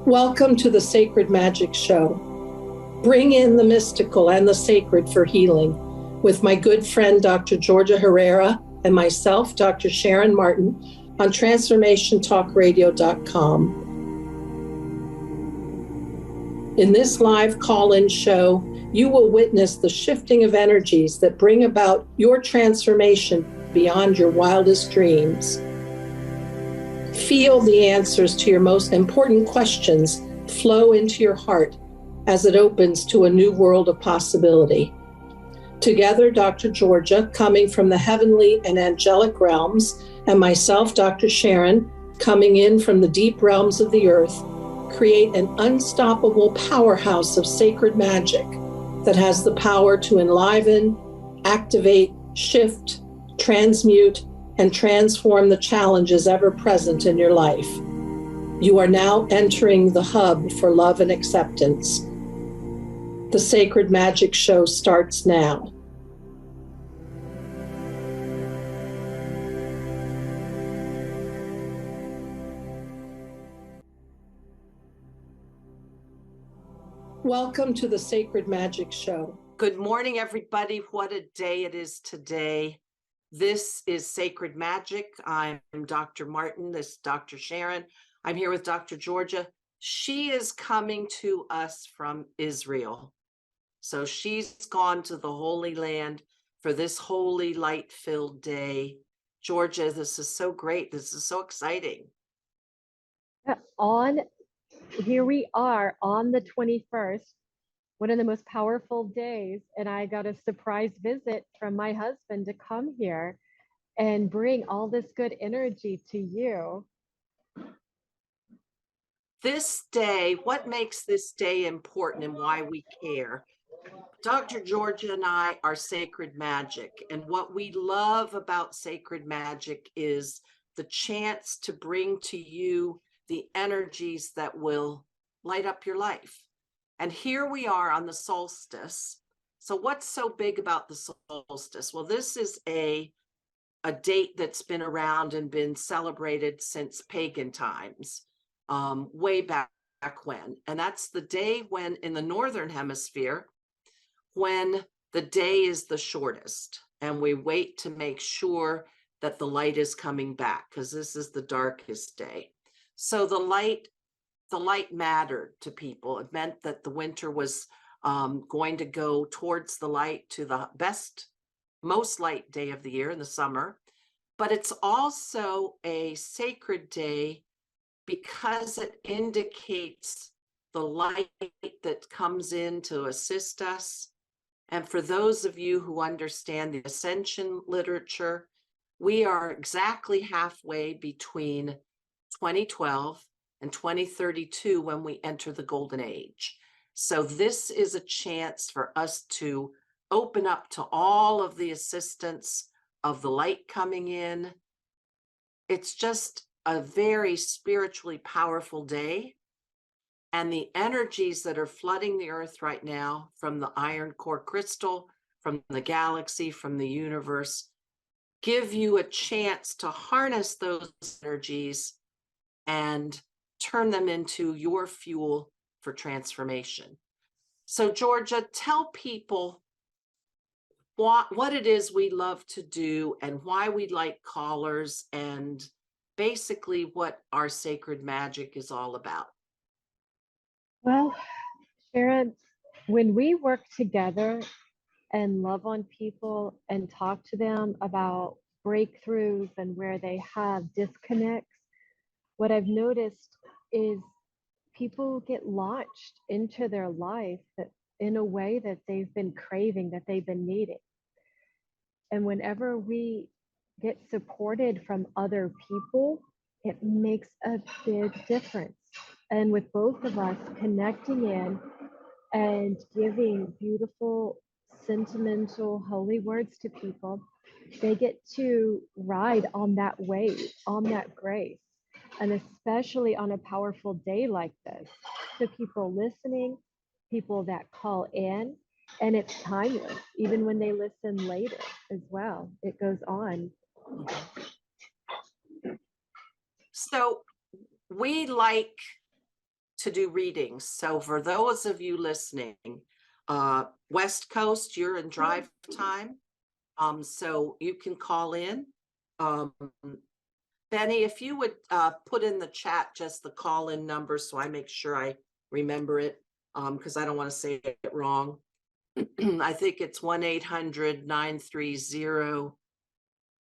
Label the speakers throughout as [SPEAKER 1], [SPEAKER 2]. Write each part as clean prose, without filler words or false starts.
[SPEAKER 1] Welcome to the Sacred Magic Show. Bring in the mystical and the sacred for healing with my good friend, Dr. Georgia Herrera, and myself, Dr. Sharon Martin, on transformationtalkradio.com. In this live call-in show, you will witness the shifting of energies that bring about your transformation beyond your wildest dreams. Feel the answers to your most important questions flow into your heart as it opens to a new world of possibility. Together, Dr. Georgia, coming from the heavenly and angelic realms, and myself, Dr. Sharon, coming in from the deep realms of the earth, create an unstoppable powerhouse of sacred magic that has the power to enliven, activate, shift, transmute, and transform the challenges ever present in your life. You are now entering the hub for love and acceptance. The Sacred Magic Show starts now. Welcome to the Sacred Magic Show.
[SPEAKER 2] Good morning, everybody. What a day it is today. This is Sacred Magic. I'm Dr. Martin. This is Dr. Sharon. I'm here with Dr. Georgia. She is coming to us from Israel. So she's gone to the Holy Land for this holy, light-filled day. Georgia, this is so great. This is so exciting.
[SPEAKER 3] Here we are on the 21st, one of the most powerful days, and I got a surprise visit from my husband to come here and bring all this good energy to you.
[SPEAKER 2] This day, what makes this day important and why we care? Dr. Georgia and I are Sacred Magic, and what we love about Sacred Magic is the chance to bring to you the energies that will light up your life. And here we are on the solstice. So what's so big about the solstice? Well, this is a date that's been around and been celebrated since pagan times, way back when. And that's the day when in the Northern Hemisphere, when the day is the shortest, and we wait to make sure that the light is coming back, because this is the darkest day. So the light mattered to people. It meant that the winter was going to go towards the light, to the most light day of the year in the summer. But it's also a sacred day because it indicates the light that comes in to assist us. And for those of you who understand the ascension literature, we are exactly halfway between 2012 and 2032 when we enter the golden age. So this is a chance for us to open up to all of the assistance of the light coming in. It's just a very spiritually powerful day. And the energies that are flooding the earth right now from the iron core crystal, from the galaxy, from the universe, give you a chance to harness those energies and turn them into your fuel for transformation. So Georgia, tell people what it is we love to do and why we like callers, and basically what our Sacred Magic is all about.
[SPEAKER 3] Well, Sharon, when we work together and love on people and talk to them about breakthroughs and where they have disconnects, what I've noticed is people get launched into their life that in a way that they've been craving, that they've been needing. And whenever we get supported from other people, it makes a big difference. And with both of us connecting in and giving beautiful, sentimental, holy words to people, they get to ride on that wave, on that grace. And especially on a powerful day like this. So people listening people that call in, and it's timeless, even when they listen later as well. It goes on.
[SPEAKER 2] So we like to do readings. So for those of you listening, West Coast, you're in drive time. So you can call in. Benny, if you would put in the chat just the call-in number so I make sure I remember it, because I don't want to say it wrong. I think it's 1-800-930.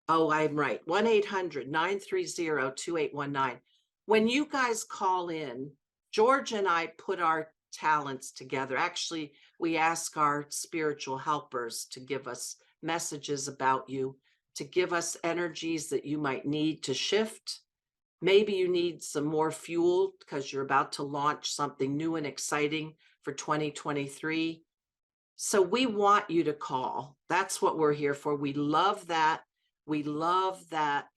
[SPEAKER 2] Oh, I'm right. 1-800-930-2819. When you guys call in, George and I put our talents together. Actually, we ask our spiritual helpers to give us messages about you, to give us energies that you might need to shift. Maybe you need some more fuel because you're about to launch something new and exciting for 2023. So we want you to call. That's what we're here for. We love that. We love that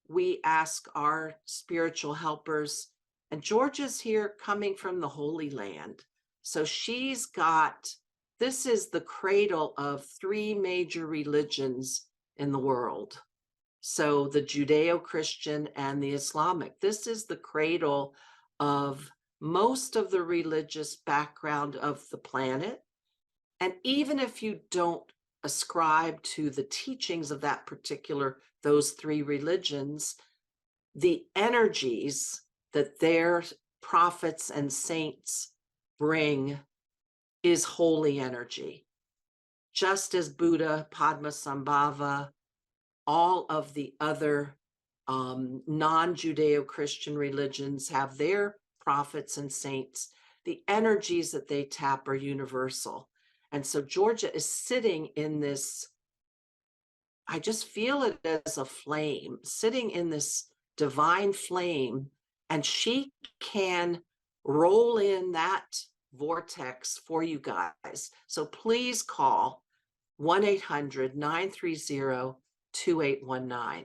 [SPEAKER 2] we ask our spiritual helpers. And Georgia's here coming from the Holy Land. So she's got, this is the cradle of 3 major religions in the world. So the Judeo-Christian and the Islamic. This is the cradle of most of the religious background of the planet. And even if you don't ascribe to the teachings of that particular, those 3 religions, the energies that their prophets and saints bring is holy energy. Just as Buddha, Padmasambhava, all of the other non-Judeo-Christian religions have their prophets and saints, the energies that they tap are universal. And so Georgia is sitting in this, I just feel it as a flame, sitting in this divine flame, and she can roll in that vortex for you guys. So please call 1-800-930-2819.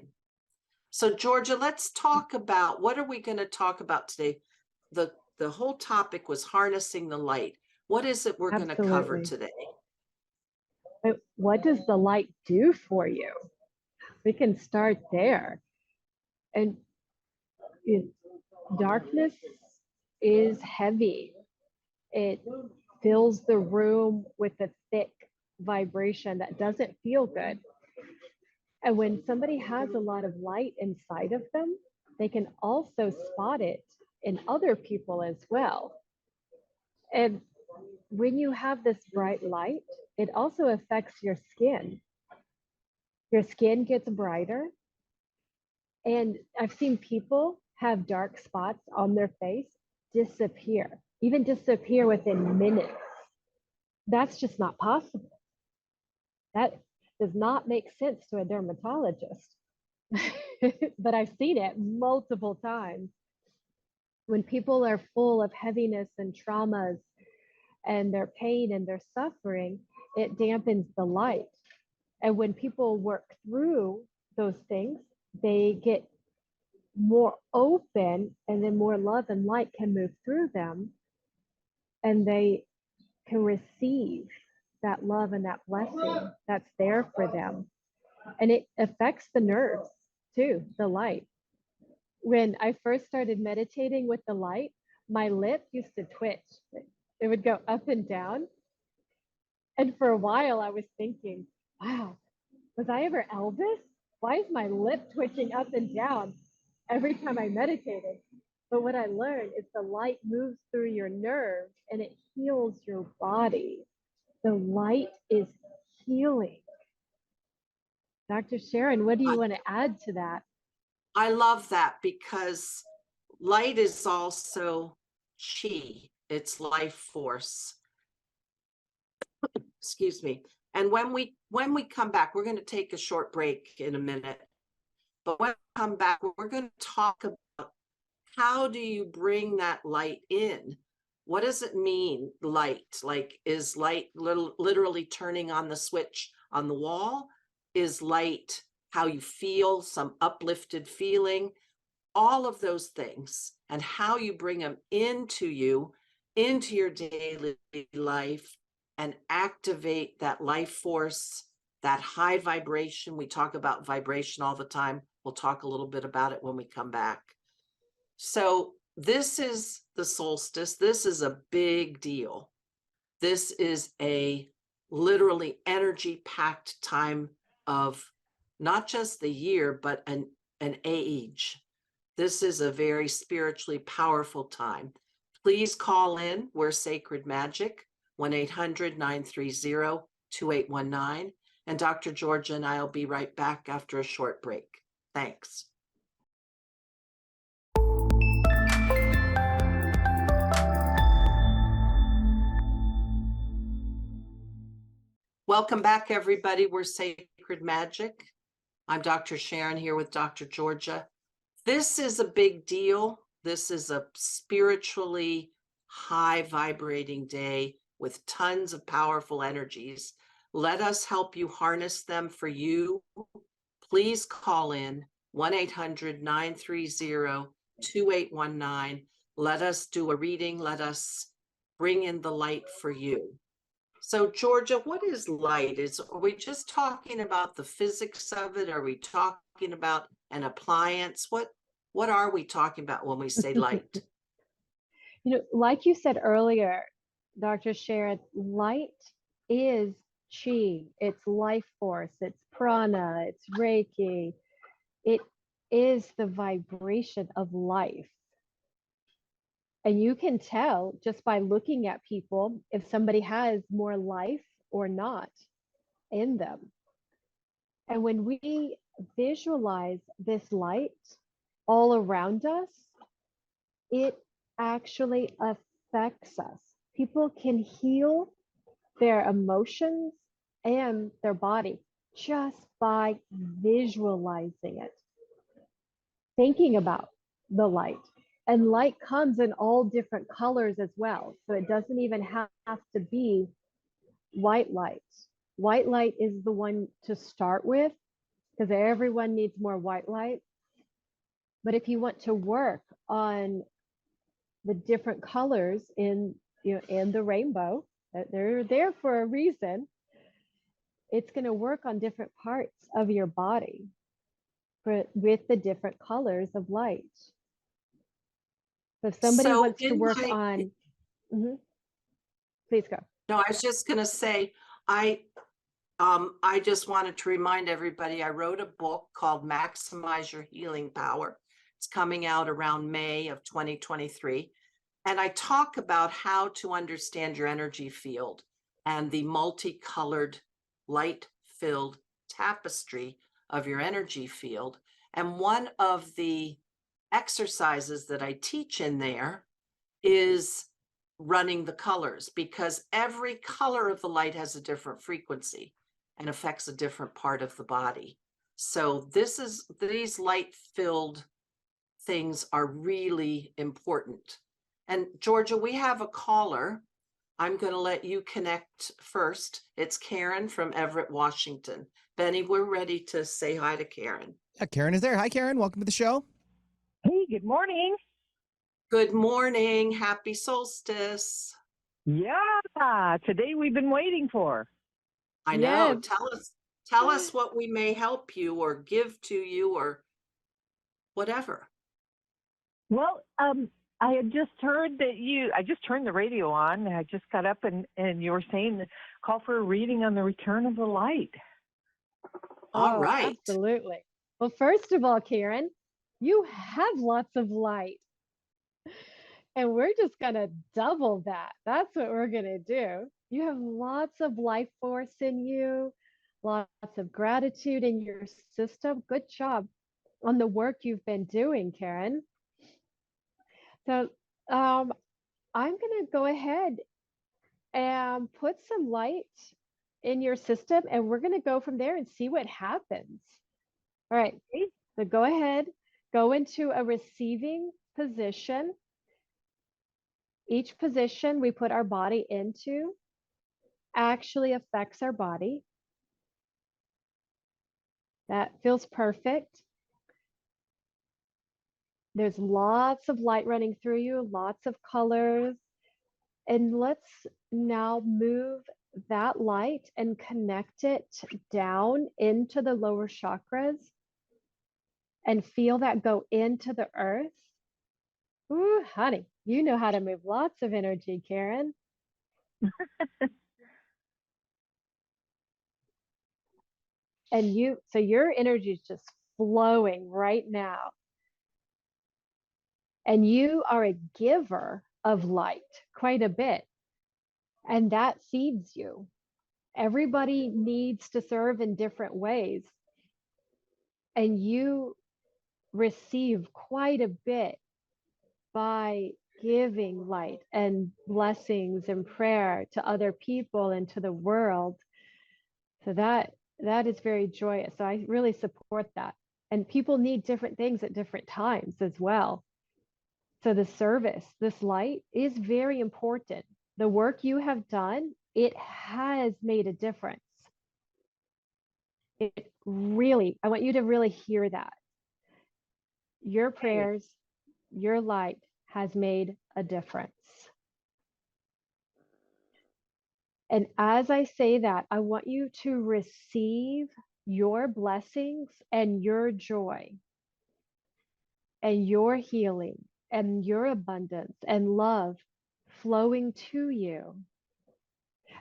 [SPEAKER 2] So Georgia, let's talk about, what are we going to talk about today? The whole topic was harnessing the light. What is it we're going to cover today?
[SPEAKER 3] What does the light do for you? We can start there. And darkness is heavy. It fills the room with a thick vibration that doesn't feel good. And when somebody has a lot of light inside of them, they can also spot it in other people as well. And when you have this bright light, it also affects your skin. Your skin gets brighter. And I've seen people have dark spots on their face disappear, even disappear within minutes. That's just not possible. That does not make sense to a dermatologist. But I've seen it multiple times. When people are full of heaviness and traumas and their pain and their suffering, it dampens the light. And when people work through those things, they get more open, and then more love and light can move through them, and they can receive that love and that blessing that's there for them. And it affects the nerves too, the light. When I first started meditating with the light, my lip used to twitch. It would go up and down. And for a while I was thinking, wow, was I ever Elvis? Why is my lip twitching up and down every time I meditated? But what I learned is the light moves through your nerves and it heals your body. The light is healing. Dr. Sharon, what do you want to add to that?
[SPEAKER 2] I love that, because light is also chi. It's life force. Excuse me. And when we come back, we're going to take a short break in a minute. But when we come back, we're going to talk about how do you bring that light in? What does it mean, light? Like, is light literally turning on the switch on the wall? Is light how you feel, some uplifted feeling? All of those things, and how you bring them into you into your daily life and activate that life force, that high vibration. We talk about vibration all the time. We'll talk a little bit about it when we come back. So this is the solstice. This is a big deal. This is a literally energy-packed time of not just the year, but an age. This is a very spiritually powerful time. Please call in. We're Sacred Magic, 1-800-930-2819. And Dr. Georgia and I will be right back after a short break. Thanks. Welcome back, everybody. We're Sacred Magic. I'm Dr. Sharon here with Dr. Georgia. This is a big deal. This is a spiritually high vibrating day with tons of powerful energies. Let us help you harness them for you. Please call in 1-800-930-2819. Let us do a reading. Let us bring in the light for you. So, Georgia, what is light? Are we just talking about the physics of it? Are we talking about an appliance? What are we talking about when we say light?
[SPEAKER 3] Like you said earlier, Dr. Sharon, light is chi. It's life force. It's prana. It's Reiki. It is the vibration of life. And you can tell just by looking at people if somebody has more life or not in them. And when we visualize this light all around us, it actually affects us. People can heal their emotions and their body just by visualizing it, thinking about the light. And light comes in all different colors as well. So it doesn't even have to be white light. White light is the one to start with because everyone needs more white light. But if you want to work on the different colors in the rainbow, they're there for a reason, it's going to work on different parts of your body with the different colors of light. So if somebody wants to work on, please go.
[SPEAKER 2] No, I was just going to say, I just wanted to remind everybody, I wrote a book called Maximize Your Healing Power. It's coming out around May of 2023. And I talk about how to understand your energy field and the multicolored, light-filled tapestry of your energy field. And one of the exercises that I teach in there is running the colors, because every color of the light has a different frequency and affects a different part of the body. So these light-filled things are really important. And Georgia, we have a caller. I'm going to let you connect first. It's Karen from Everett, Washington. Benny, we're ready to say hi to Karen.
[SPEAKER 4] Yeah, Karen is there. Hi, Karen. Welcome to the show.
[SPEAKER 5] Hey, good morning.
[SPEAKER 2] Good morning. Happy solstice.
[SPEAKER 5] Yeah, today we've been waiting for.
[SPEAKER 2] I know.
[SPEAKER 3] Yes.
[SPEAKER 2] Tell us what we may help you or give to you or whatever.
[SPEAKER 5] Well, I had just heard that I just turned the radio on. I just got up and you were saying call for a reading on the return of the light.
[SPEAKER 2] All right.
[SPEAKER 3] Absolutely. Well, first of all, Karen, you have lots of light. And we're just going to double that. That's what we're going to do. You have lots of life force in you, lots of gratitude in your system. Good job on the work you've been doing, Karen. So I'm going to go ahead and put some light in your system, and we're going to go from there and see what happens. All right. So go ahead, go into a receiving position. Each position we put our body into actually affects our body. That feels perfect. There's lots of light running through you, lots of colors. And let's now move that light and connect it down into the lower chakras and feel that go into the earth. Ooh, honey, you know how to move lots of energy, Karen. And so your energy is just flowing right now. And you are a giver of light quite a bit. And that feeds you. Everybody needs to serve in different ways. And you receive quite a bit by giving light and blessings and prayer to other people and to the world. So that is very joyous. So I really support that. And people need different things at different times as well. So the service, this light is very important. The work you have done, it has made a difference. It really, I want you to really hear that. Your prayers, your light has made a difference. And as I say that, I want you to receive your blessings and your joy and your healing and your abundance and love flowing to you.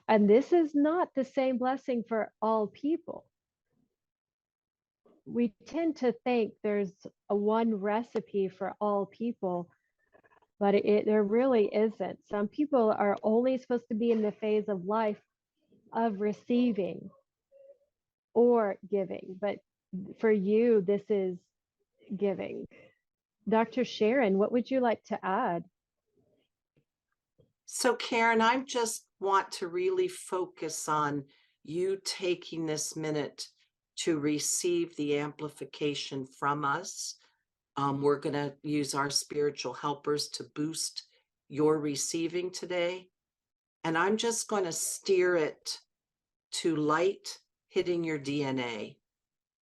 [SPEAKER 3] And this is not the same blessing for all people. We tend to think there's a one recipe for all people, but there really isn't. Some people are only supposed to be in the phase of life of receiving or giving, but for you, this is giving. Dr. Sharon, what would you like to add?
[SPEAKER 2] So Karen, I just want to really focus on you taking this minute to receive the amplification from us. We're going to use our spiritual helpers to boost your receiving today. And I'm just going to steer it to light hitting your DNA.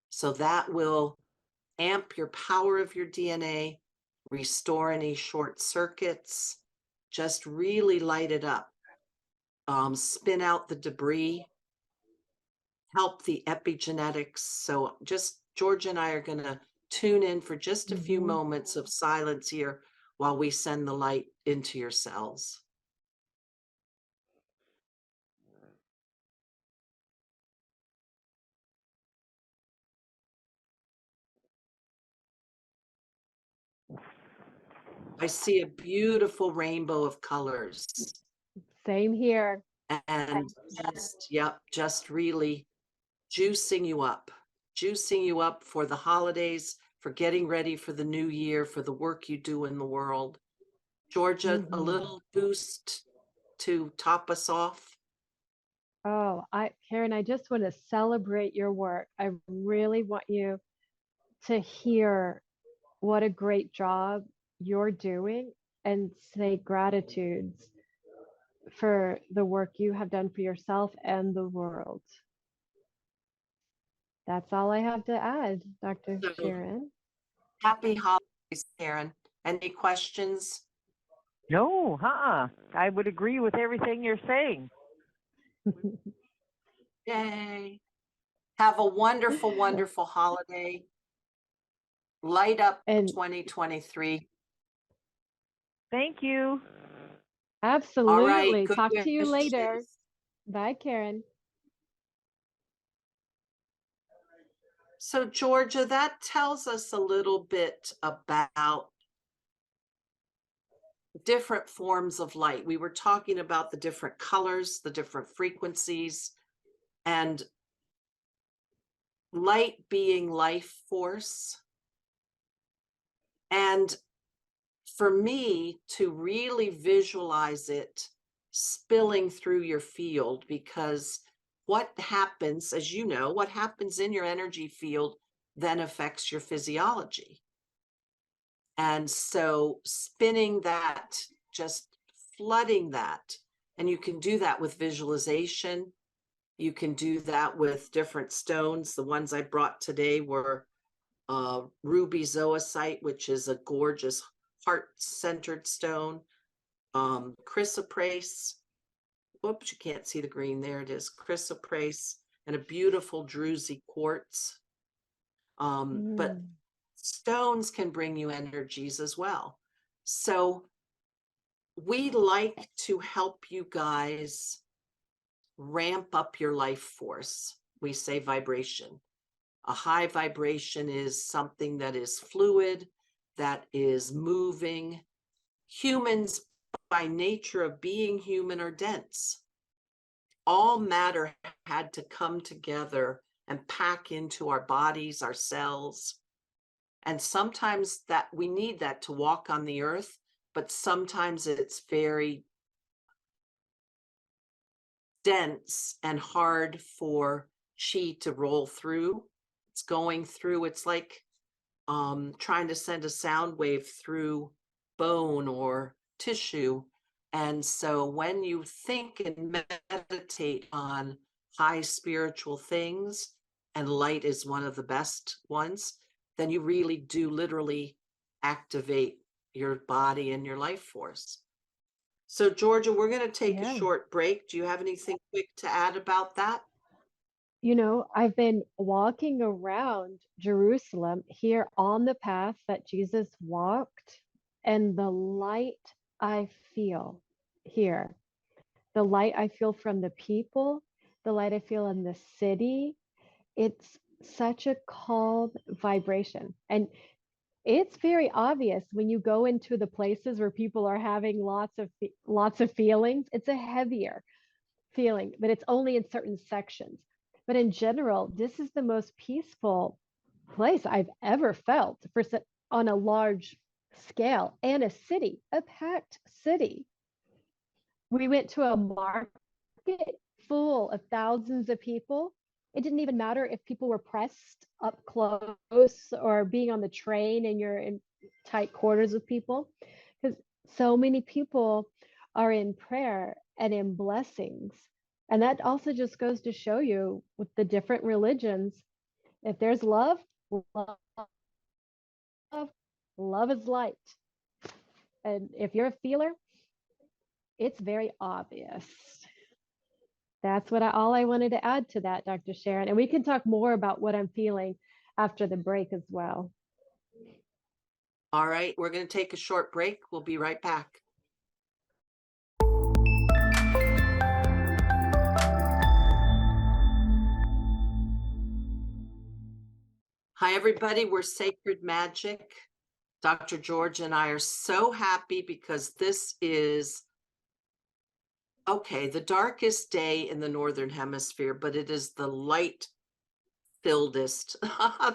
[SPEAKER 2] So that will amp your power of your DNA, restore any short circuits, just really light it up, spin out the debris, help the epigenetics. So just Georgia and I are going to tune in for just a few moments of silence here while we send the light into your cells. I see a beautiful rainbow of colors.
[SPEAKER 3] Same here.
[SPEAKER 2] And just really juicing you up for the holidays, for getting ready for the new year, for the work you do in the world. Georgia, a little boost to top us off.
[SPEAKER 3] Oh, Karen, I just want to celebrate your work. I really want you to hear what a great job you're doing and say gratitudes for the work you have done for yourself and the world. That's all I have to add, Dr. Sharon.
[SPEAKER 2] Happy holidays, Sharon. Any questions?
[SPEAKER 5] No, I would agree with everything you're saying.
[SPEAKER 2] Yay. Have a wonderful, wonderful holiday. Light up
[SPEAKER 3] And
[SPEAKER 2] 2023.
[SPEAKER 5] Thank you.
[SPEAKER 3] Absolutely.
[SPEAKER 2] All right,
[SPEAKER 3] Talk to you
[SPEAKER 2] wishes.
[SPEAKER 3] later. Bye, Karen.
[SPEAKER 2] So Georgia, that tells us a little bit about different forms of light. We were talking about the different colors, the different frequencies, and light being life force. And for me to really visualize it spilling through your field, because what happens, as you know, what happens in your energy field then affects your physiology. And so spinning that, just flooding that, and you can do that with visualization. You can do that with different stones. The ones I brought today were ruby zoisite, which is a gorgeous heart-centered stone. chrysoprase. Whoops, you can't see the green. There it is, chrysoprase, and a beautiful druzy quartz. But stones can bring you energies as well. So we like to help you guys ramp up your life force. We say vibration. A high vibration is something that is fluid, that is moving. Humans, by nature of being human, are dense. All matter had to come together and pack into our bodies, our cells. And sometimes that we need that to walk on the earth, but sometimes it's very dense and hard for chi to roll through. It's going through, it's like trying to send a sound wave through bone or tissue. And so when you think and meditate on high spiritual things, and light is one of the best ones, then you really do literally activate your body and your life force. So Georgia, we're going to take a short break. Do you have anything quick to add about that?
[SPEAKER 3] You know, I've been walking around Jerusalem here on the path that Jesus walked, and the light I feel here, the light I feel from the people, the light I feel in the city, it's such a calm vibration. And it's very obvious when you go into the places where people are having lots of feelings. It's a heavier feeling, but it's only in certain sections. But in general, this is the most peaceful place I've ever felt on a large scale, and a city, a packed city. We went to a market full of thousands of people. It didn't even matter if people were pressed up close or being on the train and you're in tight quarters with people, because so many people are in prayer and in blessings. And that also just goes to show you with the different religions, if there's love, love is light. And if you're a feeler, it's very obvious. That's all I wanted to add to that, Dr. Sharon. And we can talk more about what I'm feeling after the break as well.
[SPEAKER 2] All right, we're going to take a short break. We'll be right back. Hi, everybody. We're Sacred Magic. Dr. Georgia and I are so happy because this is, the darkest day in the Northern Hemisphere, but it is the light-filledest,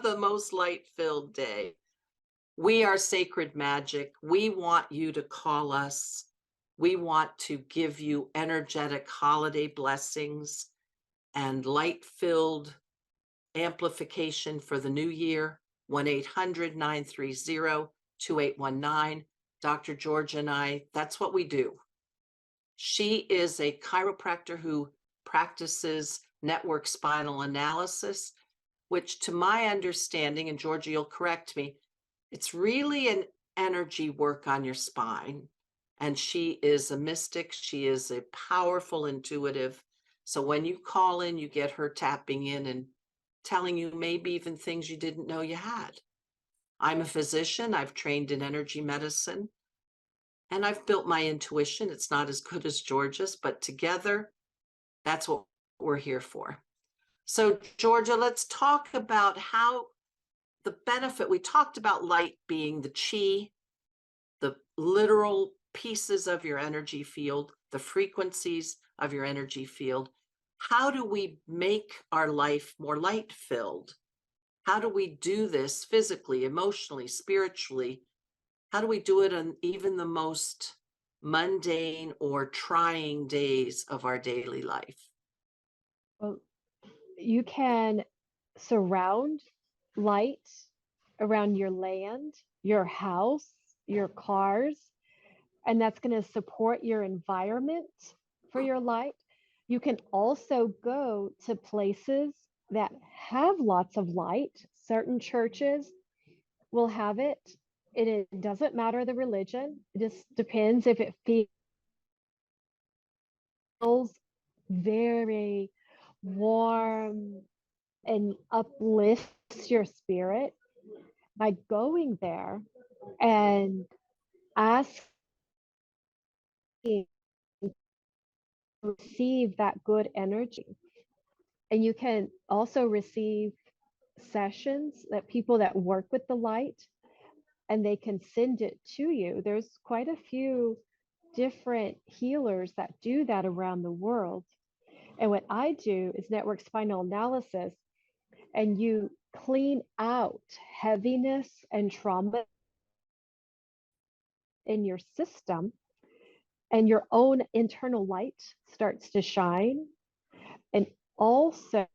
[SPEAKER 2] the most light-filled day. We are Sacred Magic. We want you to call us. We want to give you energetic holiday blessings and light-filled amplification for the new year. 1-800-930-2819. Dr. Georgia and I, that's what we do. She is a chiropractor who practices network spinal analysis, which to my understanding, and Georgia, you'll correct me, it's really an energy work on your spine. And she is a mystic. She is a powerful intuitive. So when you call in, you get her tapping in and telling you maybe even things you didn't know you had. I'm a physician. I've trained in energy medicine, and I've built my intuition. It's not as good as Georgia's, but together, that's what we're here for. So Georgia, let's talk about how the benefit, we talked about light being the chi, the literal pieces of your energy field, the frequencies of your energy field. How do we make our life more light-filled? How do we do this physically, emotionally, spiritually? How do we do it on even the most mundane or trying days of our daily life?
[SPEAKER 3] Well, you can surround light around your land, your house, your cars, and that's going to support your environment for your light. You can also go to places that have lots of light. Certain churches will have it. It doesn't matter the religion. It just depends if it feels very warm and uplifts your spirit by going there and asking to receive that good energy. And you can also receive sessions that people that work with the light, and they can send it to you. There's quite a few different healers that do that around the world. And what I do is network spinal analysis, and you clean out heaviness and trauma in your system, and your own internal light starts to shine. And also,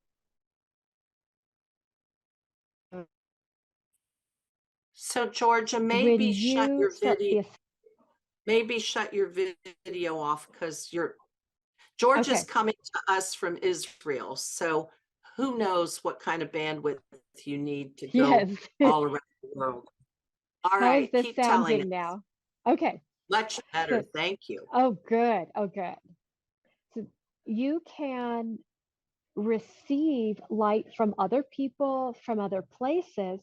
[SPEAKER 2] So Georgia,
[SPEAKER 3] when you start the
[SPEAKER 2] maybe shut your video off, because Georgia's
[SPEAKER 3] okay,
[SPEAKER 2] coming to us from Israel. So who knows what kind of bandwidth you need to
[SPEAKER 3] yes.
[SPEAKER 2] go all around the world. All
[SPEAKER 3] How is
[SPEAKER 2] right,
[SPEAKER 3] this
[SPEAKER 2] keep telling us.
[SPEAKER 3] sounding now? Okay.
[SPEAKER 2] Much better.
[SPEAKER 3] So,
[SPEAKER 2] Thank you.
[SPEAKER 3] oh, good. Oh, good. So you can receive light from other people, from other places.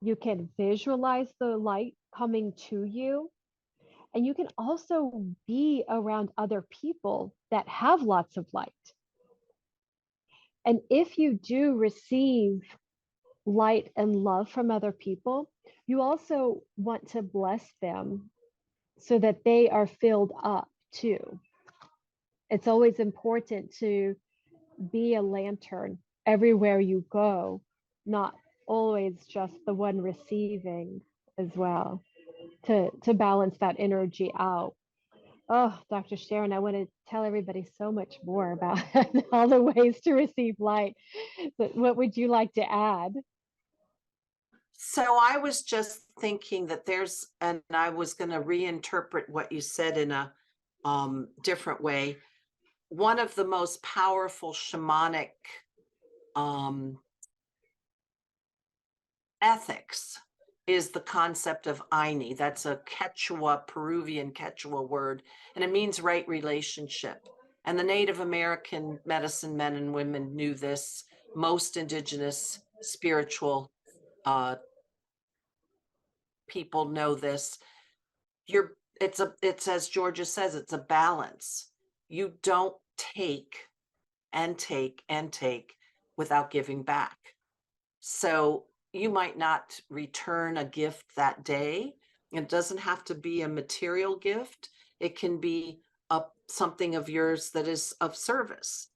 [SPEAKER 3] You can visualize the light coming to you. And you can also be around other people that have lots of light. And if you do receive light and love from other people, you also want to bless them so that they are filled up too. It's always important to be a lantern everywhere you go, not always just the one receiving as well, to balance that energy out. Oh, Dr. Sharon, I want to tell everybody so much more about all the ways to receive light. But what would you like to add?
[SPEAKER 2] So I was just thinking that and I was going to reinterpret what you said in a different way. One of the most powerful shamanic ethics is the concept of Aini. That's a Quechua, Peruvian Quechua word, and it means right relationship. And the Native American medicine men and women knew this. Most indigenous spiritual people know this. It's as Georgia says, it's a balance. You don't take and take and take without giving back. So you might not return a gift that day. It doesn't have to be a material gift. It can be something of yours that is of service,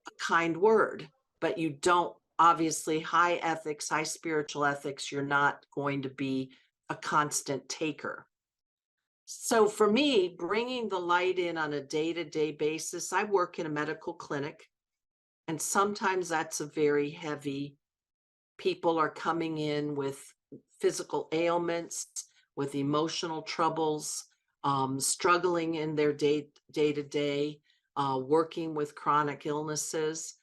[SPEAKER 2] a kind word, but you don't, obviously, high ethics, high spiritual ethics, you're not going to be a constant taker. So for me, bringing the light in on a day-to-day basis, I work in a medical clinic, and sometimes that's a very heavy. People are coming in with physical ailments, with emotional troubles, struggling in their day-to-day, working with chronic illnesses.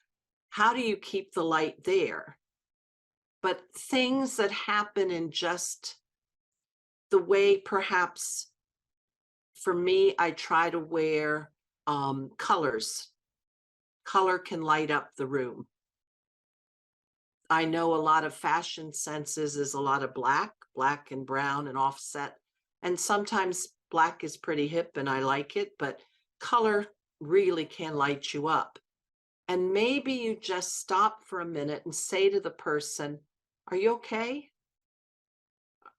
[SPEAKER 2] How do you keep the light there? But things that happen in just the way, perhaps for me, I try to wear colors. Color can light up the room. I know a lot of fashion senses is a lot of black and brown and offset. And sometimes black is pretty hip and I like it, but color really can light you up. And maybe you just stop for a minute and say to the person, "Are you okay?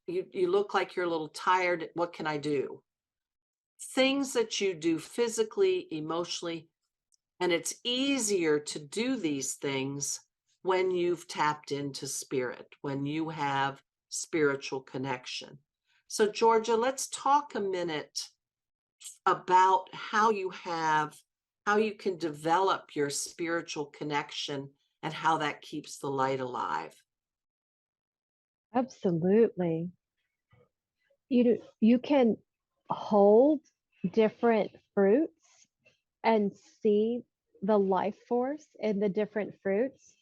[SPEAKER 2] You look like you're a little tired. What can I do?" Things that you do physically, emotionally, and it's easier to do these things when you've tapped into spirit, when you have spiritual connection. So Georgia, let's talk a minute about how you can develop your spiritual connection and how that keeps the light alive.
[SPEAKER 3] Absolutely. You can hold different fruits and see the life force in the different fruits.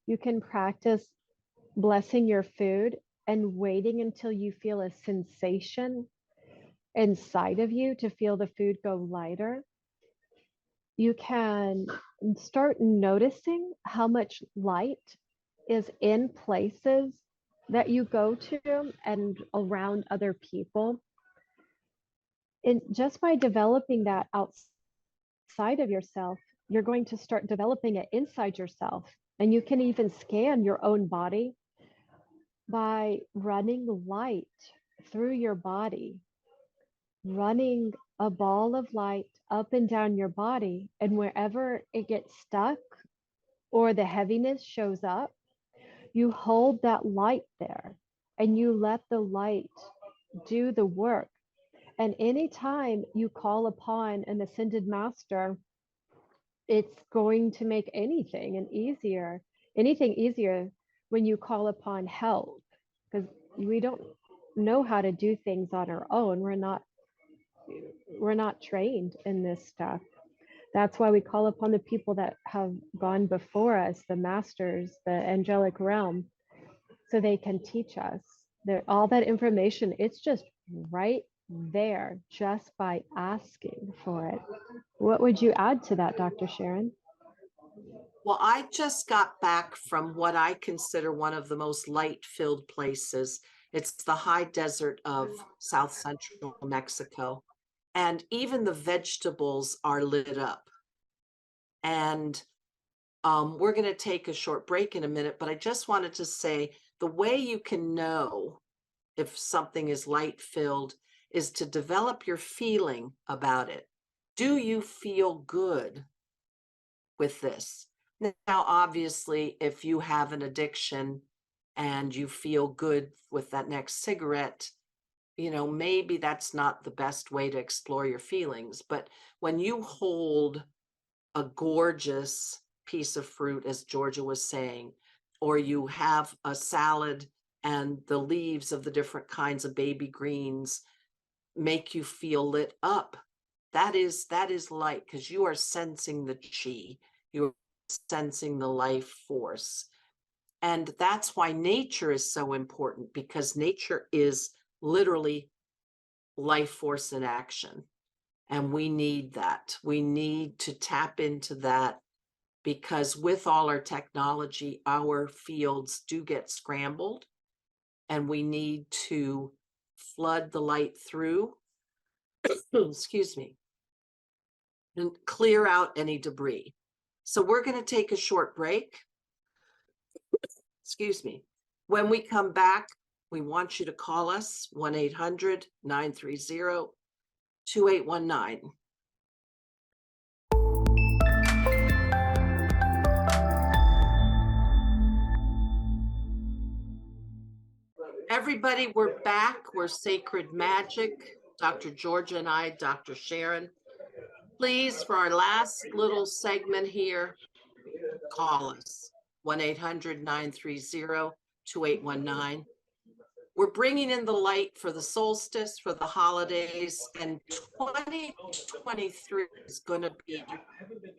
[SPEAKER 3] You can practice blessing your food and waiting until you feel a sensation inside of you to feel the food go lighter. you can start noticing how much light is in places that you go to and around other people. And just by developing that outside of yourself, you're going to start developing it inside yourself. And you can even scan your own body by running light through your body, running a ball of light up and down your body. And wherever it gets stuck or the heaviness shows up, you hold that light there and you let the light do the work. And anytime you call upon an ascended master, it's going to make anything easier when you call upon help, because we don't know how to do things on our own. We're not trained in this stuff. That's why we call upon the people that have gone before us, the masters, the angelic realm, so they can teach us. All that information, it's just right there just by asking for it. What would you add to that, Dr. Sharon?
[SPEAKER 2] Well, I just got back from what I consider one of the most light-filled places. It's the high desert of South Central Mexico. And even the vegetables are lit up. And we're going to take a short break in a minute, but I just wanted to say the way you can know if something is light-filled is to develop your feeling about it. Do you feel good with this? Now, obviously, if you have an addiction and you feel good with that next cigarette, maybe that's not the best way to explore your feelings. But when you hold a gorgeous piece of fruit, as Georgia was saying, or you have a salad and the leaves of the different kinds of baby greens make you feel lit up, that is light, because you are sensing the chi. You're sensing the life force. And that's why nature is so important, because nature is literally life force in action. And we need that. We need to tap into that, because with all our technology, our fields do get scrambled, and we need to flood the light through, excuse me, and clear out any debris. So we're going to take a short break. Excuse me. When we come back, we want you to call us 1-800-930-2819. Everybody, we're back. We're Sacred Magic. Dr. Georgia and I, Dr. Sharon. Please, for our last little segment here, call us 1-800-930-2819. We're bringing in the light for the solstice, for the holidays, and 2023 is going to be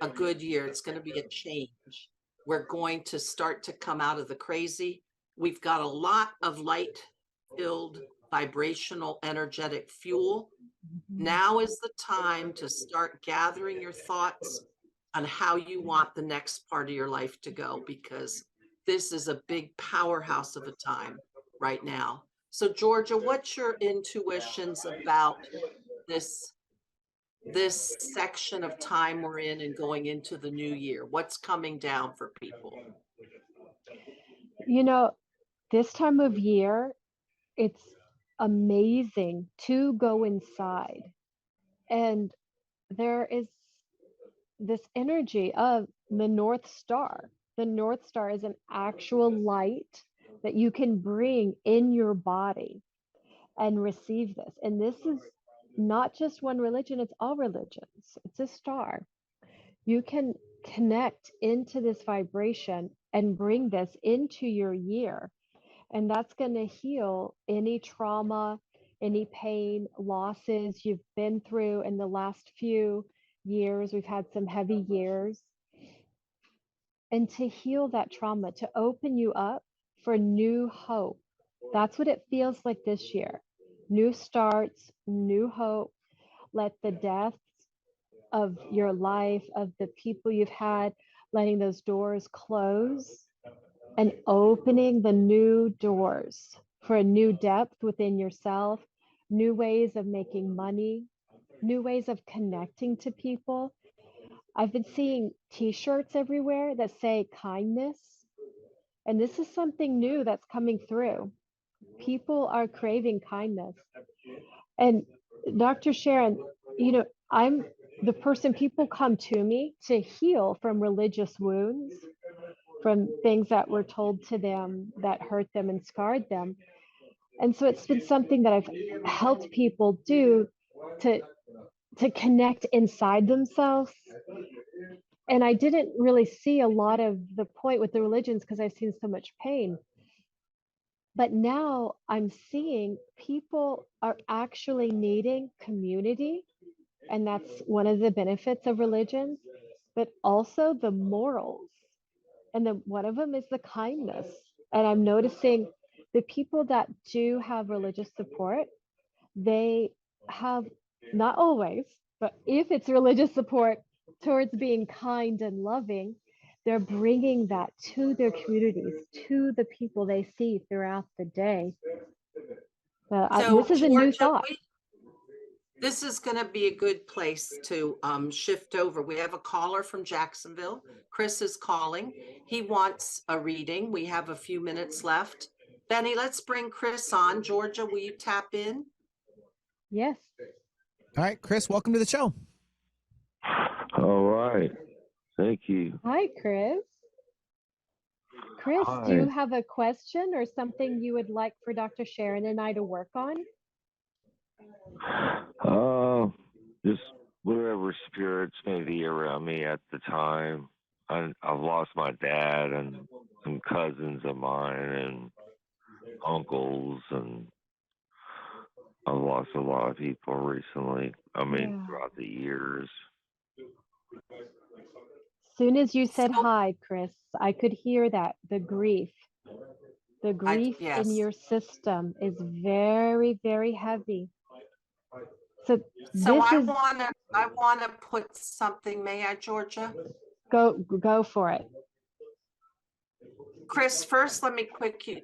[SPEAKER 2] a good year. It's going to be a change. We're going to start to come out of the crazy. We've got a lot of light-filled, vibrational, energetic fuel. Now is the time to start gathering your thoughts on how you want the next part of your life to go, because this is a big powerhouse of a time right now. So Georgia, what's your intuitions about this section of time we're in and going into the new year? What's coming down for people?
[SPEAKER 3] This time of year, it's amazing to go inside. And there is this energy of the North Star. The North Star is an actual light that you can bring in your body and receive this. And this is not just one religion, it's all religions. It's a star. You can connect into this vibration and bring this into your year. And that's going to heal any trauma, any pain, losses you've been through in the last few years. We've had some heavy years. And to heal that trauma, to open you up for new hope. That's what it feels like this year. New starts, new hope. Let the deaths of your life, of the people you've had, letting those doors close and opening the new doors for a new depth within yourself, new ways of making money, new ways of connecting to people. I've been seeing t-shirts everywhere that say kindness, and this is something new that's coming through. People are craving kindness. And Dr. Sharon, I'm the person people come to me to heal from religious wounds, from things that were told to them that hurt them and scarred them. And so it's been something that I've helped people do to connect inside themselves. And I didn't really see a lot of the point with the religions because I've seen so much pain. But now I'm seeing people are actually needing community. And that's one of the benefits of religion, but also the morals. And then one of them is the kindness. And I'm noticing the people that do have religious support, they have, not always, but if it's religious support towards being kind and loving, they're bringing that to their communities, to the people they see throughout the day.
[SPEAKER 2] So,
[SPEAKER 3] This is a new
[SPEAKER 2] Georgia,
[SPEAKER 3] thought.
[SPEAKER 2] this is going to be a good place to shift over. We have a caller from Jacksonville. Chris is calling. He wants a reading. We have a few minutes left. Benny, let's bring Chris on. Georgia, will you tap in?
[SPEAKER 3] Yes.
[SPEAKER 4] All right, Chris, welcome to the show.
[SPEAKER 6] All right. Thank you.
[SPEAKER 3] Hi, Chris. Chris,
[SPEAKER 6] Hi.
[SPEAKER 3] do you have a question or something you would like for Dr. Sharon and I to work on?
[SPEAKER 6] Just whatever spirits may be around me at the time. I've lost my dad and some cousins of mine and uncles, and I've lost a lot of people recently. Throughout the years.
[SPEAKER 3] Soon as you said hi, Chris, I could hear that the grief
[SPEAKER 2] Yes.
[SPEAKER 3] in your system is very, very heavy. So
[SPEAKER 2] I want to put something. May I, Georgia?
[SPEAKER 3] Go for it.
[SPEAKER 2] Chris, first, let me quickly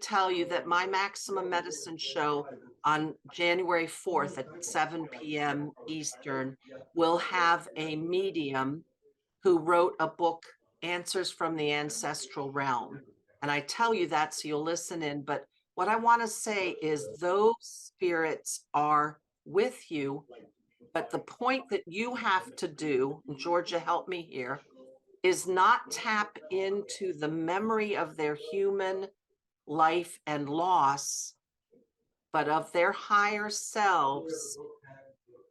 [SPEAKER 2] tell you that my Maximum Medicine show on January 4th at 7 p.m. Eastern will have a medium who wrote a book, Answers from the Ancestral Realm. And I tell you that so you'll listen in. But what I want to say is those spirits are with you. But the point that you have to do, and Georgia, help me here, is not tap into the memory of their human life and loss, but of their higher selves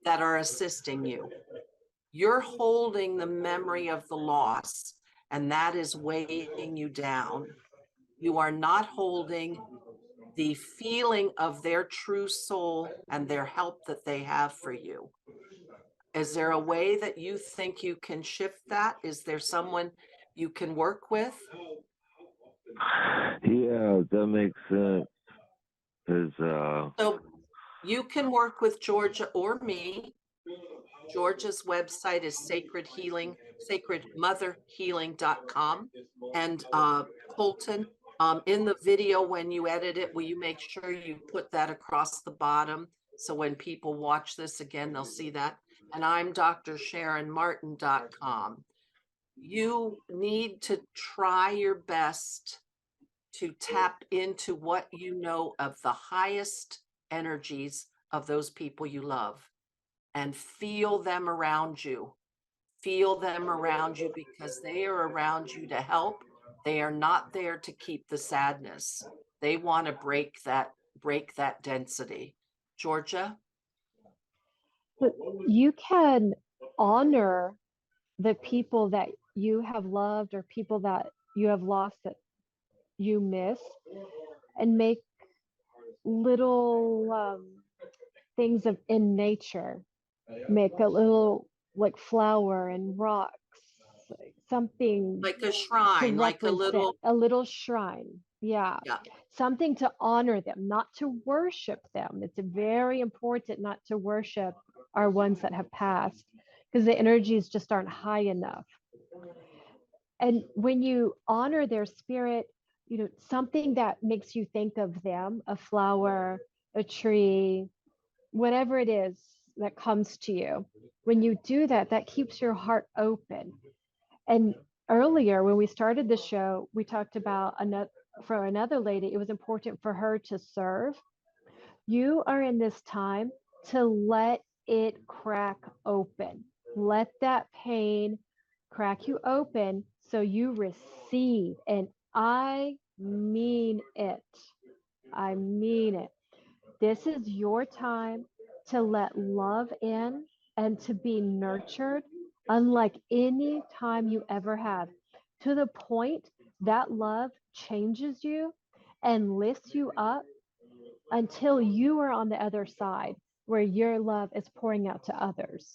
[SPEAKER 2] that are assisting you. You're holding the memory of the loss, and that is weighing you down. You are not holding the feeling of their true soul and their help that they have for you. Is there a way that you think you can shift that? Is there someone you can work with?
[SPEAKER 6] Yeah, that makes sense.
[SPEAKER 2] So you can work with Georgia or me. Georgia's website is sacredmotherhealing.com. And Colton, in the video, when you edit it, will you make sure you put that across the bottom? So when people watch this again, they'll see that. And I'm DrSharonMartin.com. You need to try your best to tap into what you know of the highest energies of those people you love and feel them around you. Feel them around you because they are around you to help. They are not there to keep the sadness. They want to break that density. Georgia?
[SPEAKER 3] But you can honor the people that you have loved or people that you have lost that you miss, and make little things in nature. Make a little like flower and rocks, something
[SPEAKER 2] like a shrine, like a
[SPEAKER 3] little shrine. Yeah. Something to honor them, not to worship them. It's very important not to worship our ones that have passed. because the energies just aren't high enough. And when you honor their spirit, something that makes you think of them, a flower, a tree, whatever it is that comes to you, when you do that, that keeps your heart open. And earlier, when we started the show, we talked about for another lady, it was important for her to serve. You are in this time to let it crack open. Let that pain crack you open so you receive. And I mean it. I mean it. This is your time to let love in and to be nurtured unlike any time you ever have, to the point that love changes you and lifts you up until you are on the other side where your love is pouring out to others.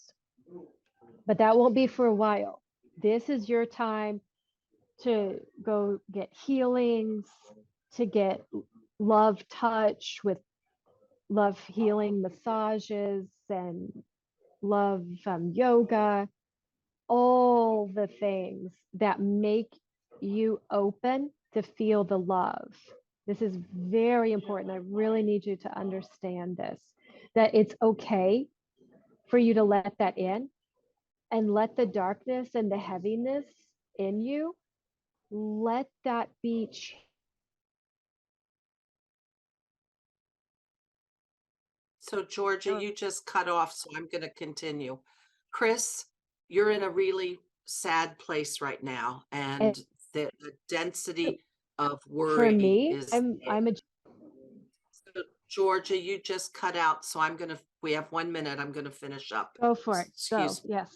[SPEAKER 3] But that won't be for a while. This is your time to go get healings, to get love touch with love healing massages and love yoga, all the things that make you open to feel the love. This is very important. I really need you to understand this, that it's okay for you to let that in and let the darkness and the heaviness in you, let that be.
[SPEAKER 2] So Georgia, you just cut off, so I'm going to continue. Chris, you're in a really sad place right now, and the density of worry
[SPEAKER 3] For me,
[SPEAKER 2] is
[SPEAKER 3] I'm a
[SPEAKER 2] So, Georgia, you just cut out, so we have 1 minute. I'm going to finish up.
[SPEAKER 3] go for it.
[SPEAKER 2] Excuse me.
[SPEAKER 3] Yes.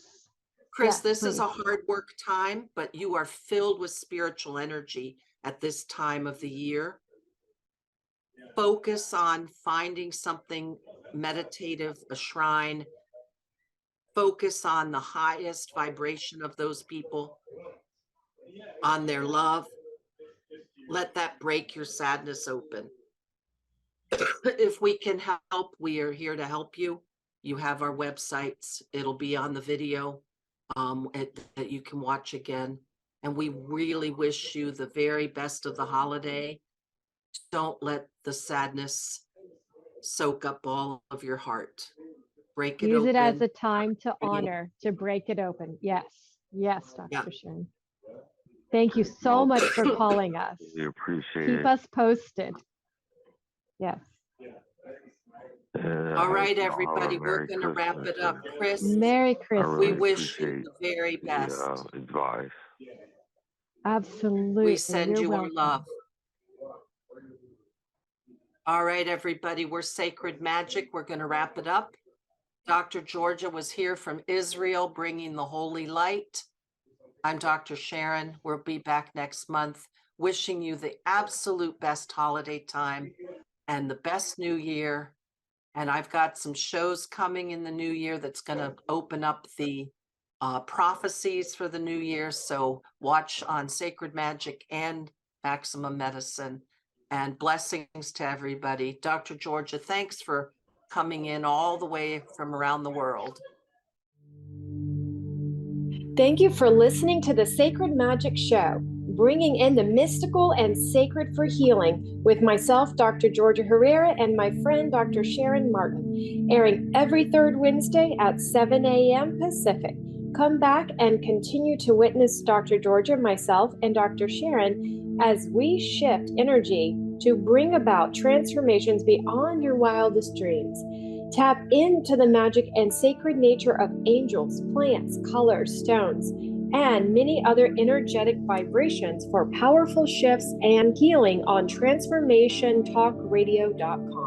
[SPEAKER 2] Chris,
[SPEAKER 3] Yes,
[SPEAKER 2] this is
[SPEAKER 3] please.
[SPEAKER 2] a hard work time, but you are filled with spiritual energy at this time of the year. Focus on finding something meditative, a shrine. Focus on the highest vibration of those people, on their love. Let that break your sadness open. If we can help, we are here to help you. You have our websites. It'll be on the video that you can watch again. And we really wish you the very best of the holiday. Don't let the sadness soak up all of your heart. Break it
[SPEAKER 3] Use
[SPEAKER 2] open.
[SPEAKER 3] it as a time to honor, to break it open. Yes. Yes, Dr. Sharon. Thank you so much for calling us.
[SPEAKER 6] We appreciate
[SPEAKER 3] Keep
[SPEAKER 6] it.
[SPEAKER 3] us posted. Yes.
[SPEAKER 2] All right, everybody, we're going to wrap it up. Chris,
[SPEAKER 3] Merry Christmas.
[SPEAKER 2] we wish you the very best.
[SPEAKER 6] Advice.
[SPEAKER 3] Absolutely.
[SPEAKER 2] We send
[SPEAKER 3] You're
[SPEAKER 2] you our
[SPEAKER 3] welcome.
[SPEAKER 2] love. All right, everybody, we're Sacred Magic. We're going to wrap it up. Dr. Georgia was here from Israel, bringing the holy light. I'm Dr. Sharon. We'll be back next month, wishing you the absolute best holiday time and the best new year. And I've got some shows coming in the new year that's going to open up the prophecies for the new year. So watch on Sacred Magic and Maximum Medicine. And blessings to everybody. Dr. Georgia, thanks for coming in all the way from around the world.
[SPEAKER 7] Thank you for listening to the Sacred Magic Show, bringing in the mystical and sacred for healing with myself, Dr. Georgia Herrera, and my friend, Dr. Sharon Martin, airing every third Wednesday at 7 a.m. Pacific. Come back and continue to witness Dr. Georgia, myself, and Dr. Sharon as we shift energy to bring about transformations beyond your wildest dreams. Tap into the magic and sacred nature of angels, plants, colors, stones, and many other energetic vibrations for powerful shifts and healing on transformationtalkradio.com.